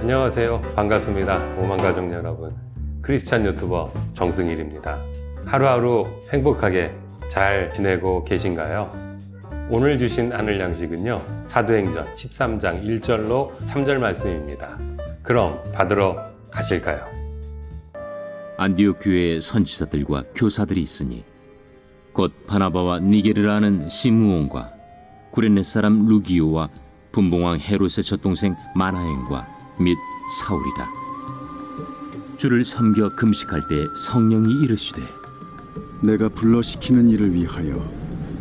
안녕하세요. 반갑습니다. 오만가족 여러분. 크리스찬 유튜버 정승일입니다. 하루하루 행복하게 잘 지내고 계신가요? 오늘 주신 하늘 양식은요, 사도행전 13장 1절로 3절 말씀입니다. 그럼 받으러 가실까요? 안디옥 교회에 선지자들과 교사들이 있으니 곧 바나바와 니게르라는 시므온과 구레네 사람 루기오와 분봉왕 헤롯의 젖동생 마나엔과 및 사울이다. 주를 섬겨 금식할 때 성령이 이르시되 내가 불러시키는 일을 위하여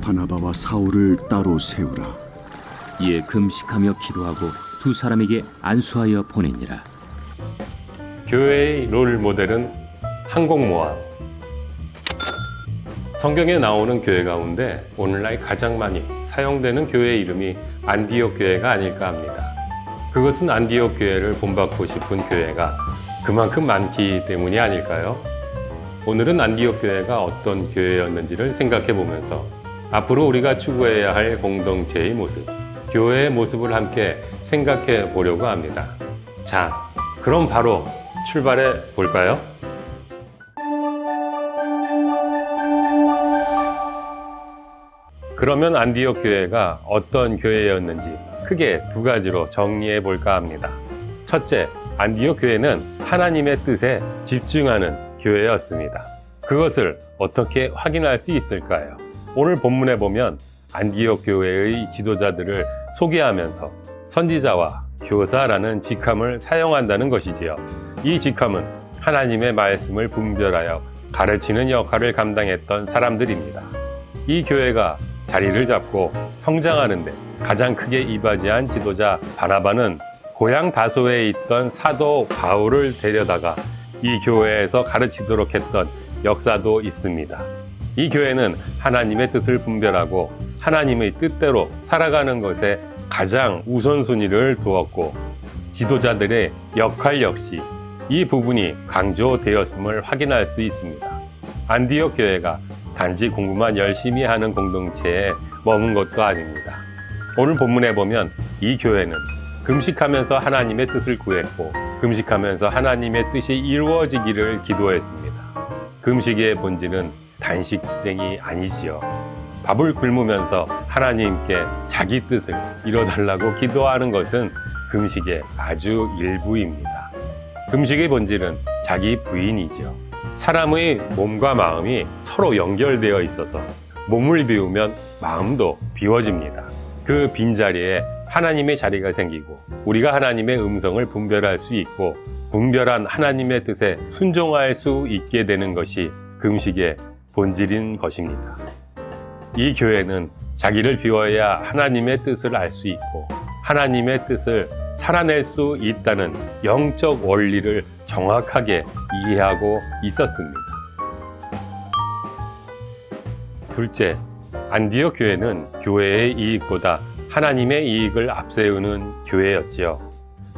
바나바와 사울을 따로 세우라. 이에 금식하며 기도하고 두 사람에게 안수하여 보내니라. 교회의 롤 모델은 항공모함. 성경에 나오는 교회 가운데 오늘날 가장 많이 사용되는 교회 이름이 안디옥 교회가 아닐까 합니다. 그것은 안디옥 교회를 본받고 싶은 교회가 그만큼 많기 때문이 아닐까요? 오늘은 안디옥 교회가 어떤 교회였는지를 생각해 보면서 앞으로 우리가 추구해야 할 공동체의 모습, 교회의 모습을 함께 생각해 보려고 합니다. 자, 그럼 바로 출발해 볼까요? 그러면 안디옥 교회가 어떤 교회였는지 크게 두 가지로 정리해 볼까 합니다. 첫째, 안디옥 교회는 하나님의 뜻에 집중하는 교회였습니다. 그것을 어떻게 확인할 수 있을까요? 오늘 본문에 보면 안디옥 교회의 지도자들을 소개하면서 선지자와 교사라는 직함을 사용한다는 것이지요. 이 직함은 하나님의 말씀을 분별하여 가르치는 역할을 감당했던 사람들입니다. 이 교회가 자리를 잡고 성장하는데 가장 크게 이바지한 지도자 바나바는 고향 다소에 있던 사도 바울을 데려다가 이 교회에서 가르치도록 했던 역사도 있습니다. 이 교회는 하나님의 뜻을 분별하고 하나님의 뜻대로 살아가는 것에 가장 우선순위를 두었고 지도자들의 역할 역시 이 부분이 강조되었음을 확인할 수 있습니다. 안디옥 교회가 단지 공부만 열심히 하는 공동체에 머문 것도 아닙니다. 오늘 본문에 보면 이 교회는 금식하면서 하나님의 뜻을 구했고 금식하면서 하나님의 뜻이 이루어지기를 기도했습니다. 금식의 본질은 단식 투쟁이 아니지요. 밥을 굶으면서 하나님께 자기 뜻을 이뤄달라고 기도하는 것은 금식의 아주 일부입니다. 금식의 본질은 자기 부인이지요. 사람의 몸과 마음이 서로 연결되어 있어서 몸을 비우면 마음도 비워집니다. 그 빈자리에 하나님의 자리가 생기고 우리가 하나님의 음성을 분별할 수 있고 분별한 하나님의 뜻에 순종할 수 있게 되는 것이 금식의 본질인 것입니다. 이 교회는 자기를 비워야 하나님의 뜻을 알 수 있고 하나님의 뜻을 살아낼 수 있다는 영적 원리를 정확하게 이해하고 있었습니다. 둘째, 안디옥 교회는 교회의 이익보다 하나님의 이익을 앞세우는 교회였지요.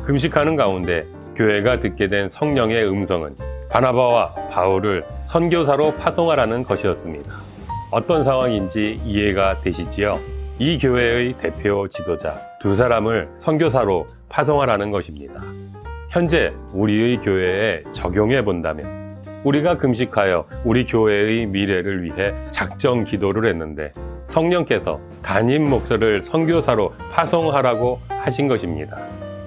금식하는 가운데 교회가 듣게 된 성령의 음성은 바나바와 바울을 선교사로 파송하라는 것이었습니다. 어떤 상황인지 이해가 되시지요? 이 교회의 대표 지도자 두 사람을 선교사로 파송하라는 것입니다. 현재 우리의 교회에 적용해 본다면 우리가 금식하여 우리 교회의 미래를 위해 작정 기도를 했는데 성령께서 담임 목사를 선교사로 파송하라고 하신 것입니다.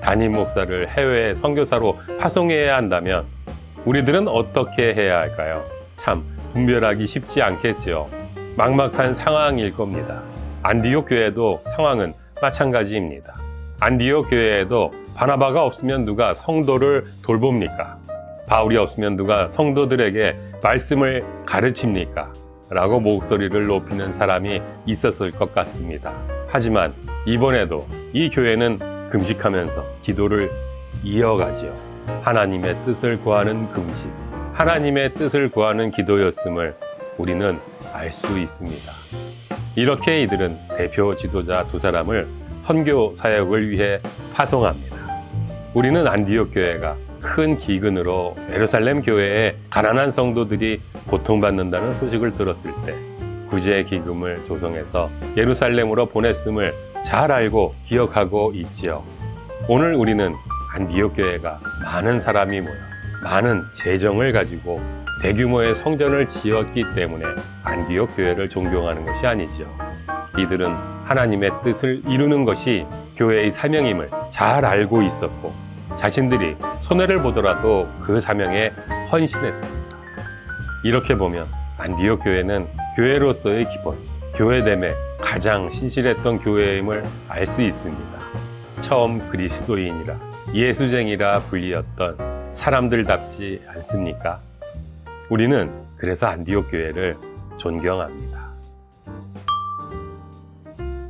담임 목사를 해외 선교사로 파송해야 한다면 우리들은 어떻게 해야 할까요? 참 분별하기 쉽지 않겠죠. 막막한 상황일 겁니다. 안디옥 교회도 상황은 마찬가지입니다. 안디옥 교회에도 바나바가 없으면 누가 성도를 돌봅니까? 바울이 없으면 누가 성도들에게 말씀을 가르칩니까? 라고 목소리를 높이는 사람이 있었을 것 같습니다. 하지만 이번에도 이 교회는 금식하면서 기도를 이어가지요. 하나님의 뜻을 구하는 금식, 하나님의 뜻을 구하는 기도였음을 우리는 알 수 있습니다. 이렇게 이들은 대표 지도자 두 사람을 선교 사역을 위해 파송합니다. 우리는 안디옥 교회가 큰 기근으로 예루살렘 교회에 가난한 성도들이 고통받는다는 소식을 들었을 때 구제 기금을 조성해서 예루살렘으로 보냈음을 잘 알고 기억하고 있지요. 오늘 우리는 안디옥 교회가 많은 사람이 모여 많은 재정을 가지고 대규모의 성전을 지었기 때문에 안디옥 교회를 존경하는 것이 아니죠. 이들은 하나님의 뜻을 이루는 것이 교회의 사명임을 잘 알고 있었고 자신들이 손해를 보더라도 그 사명에 헌신했습니다. 이렇게 보면 안디옥 교회는 교회로서의 기본, 교회됨에 가장 신실했던 교회임을 알 수 있습니다. 처음 그리스도인이라 예수쟁이라 불리었던 사람들답지 않습니까? 우리는 그래서 안디옥 교회를 존경합니다.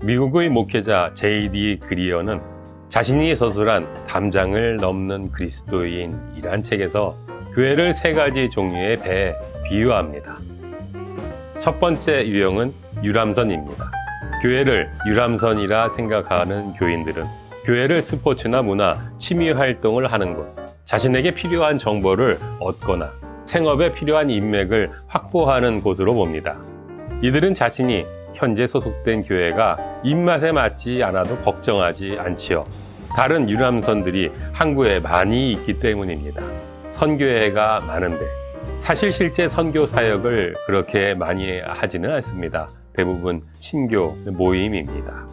미국의 목회자 J.D. 그리어는 자신이 서술한 담장을 넘는 그리스도인이란 책에서 교회를 세 가지 종류의 배에 비유합니다. 첫 번째 유형은 유람선입니다. 교회를 유람선이라 생각하는 교인들은 교회를 스포츠나 문화, 취미 활동을 하는 곳, 자신에게 필요한 정보를 얻거나 생업에 필요한 인맥을 확보하는 곳으로 봅니다. 이들은 자신이 현재 소속된 교회가 입맛에 맞지 않아도 걱정하지 않지요. 다른 유람선들이 항구에 많이 있기 때문입니다. 선교회가 많은데 사실 실제 선교 사역을 그렇게 많이 하지는 않습니다. 대부분 신교 모임입니다.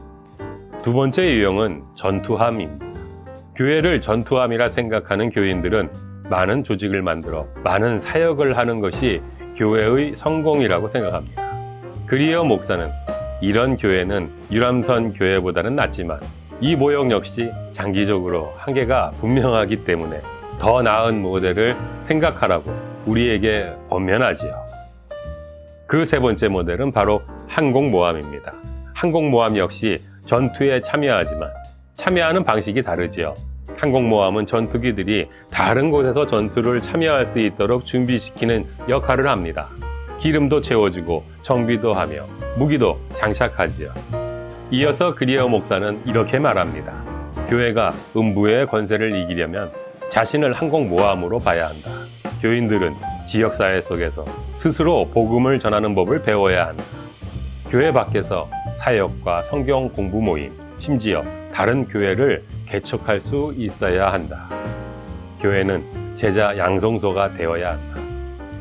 두 번째 유형은 전투함입니다. 교회를 전투함이라 생각하는 교인들은 많은 조직을 만들어 많은 사역을 하는 것이 교회의 성공이라고 생각합니다. 그리어 목사는 이런 교회는 유람선 교회보다는 낫지만 이 모형 역시 장기적으로 한계가 분명하기 때문에 더 나은 모델을 생각하라고 우리에게 권면하지요. 그 세 번째 모델은 바로 항공모함입니다. 항공모함 역시 전투에 참여하지만 참여하는 방식이 다르지요. 항공모함은 전투기들이 다른 곳에서 전투를 참여할 수 있도록 준비시키는 역할을 합니다. 기름도 채워주고 정비도 하며 무기도 장착하지요. 이어서 그리어 목사는 이렇게 말합니다. 교회가 음부의 권세를 이기려면 자신을 항공모함으로 봐야 한다. 교인들은 지역사회 속에서 스스로 복음을 전하는 법을 배워야 한다. 교회 밖에서 사역과 성경 공부 모임, 심지어 다른 교회를 개척할 수 있어야 한다. 교회는 제자 양성소가 되어야 한다.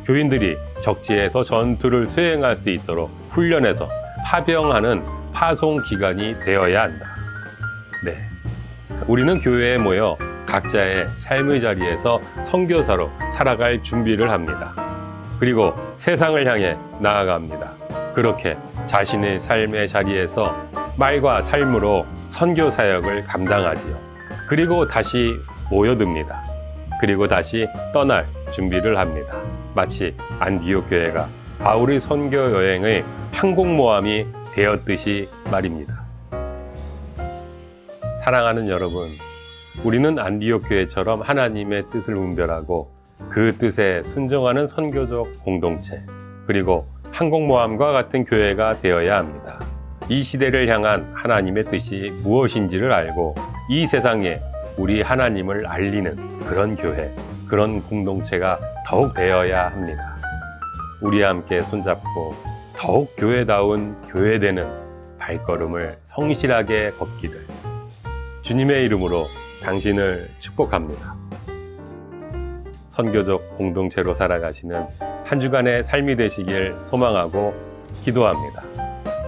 교인들이 적지에서 전투를 수행할 수 있도록 훈련해서 파병하는 파송 기관이 되어야 한다. 네, 우리는 교회에 모여 각자의 삶의 자리에서 선교사로 살아갈 준비를 합니다. 그리고 세상을 향해 나아갑니다. 그렇게 자신의 삶의 자리에서 말과 삶으로 선교 사역을 감당하지요. 그리고 다시 모여듭니다. 그리고 다시 떠날 준비를 합니다. 마치 안디옥 교회가 바울의 선교 여행의 항공모함이 되었듯이 말입니다. 사랑하는 여러분, 우리는 안디옥 교회처럼 하나님의 뜻을 분별하고 그 뜻에 순종하는 선교적 공동체, 그리고 항공모함과 같은 교회가 되어야 합니다. 이 시대를 향한 하나님의 뜻이 무엇인지를 알고 이 세상에 우리 하나님을 알리는 그런 교회, 그런 공동체가 더욱 되어야 합니다. 우리 함께 손잡고 더욱 교회다운 교회되는 발걸음을 성실하게 걷기를 주님의 이름으로 당신을 축복합니다. 선교적 공동체로 살아가시는 한 주간의 삶이 되시길 소망하고 기도합니다.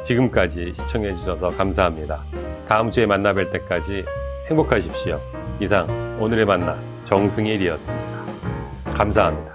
지금까지 시청해 주셔서 감사합니다. 다음 주에 만나 뵐 때까지 행복하십시오. 이상 오늘의 만나 정승일이었습니다. 감사합니다.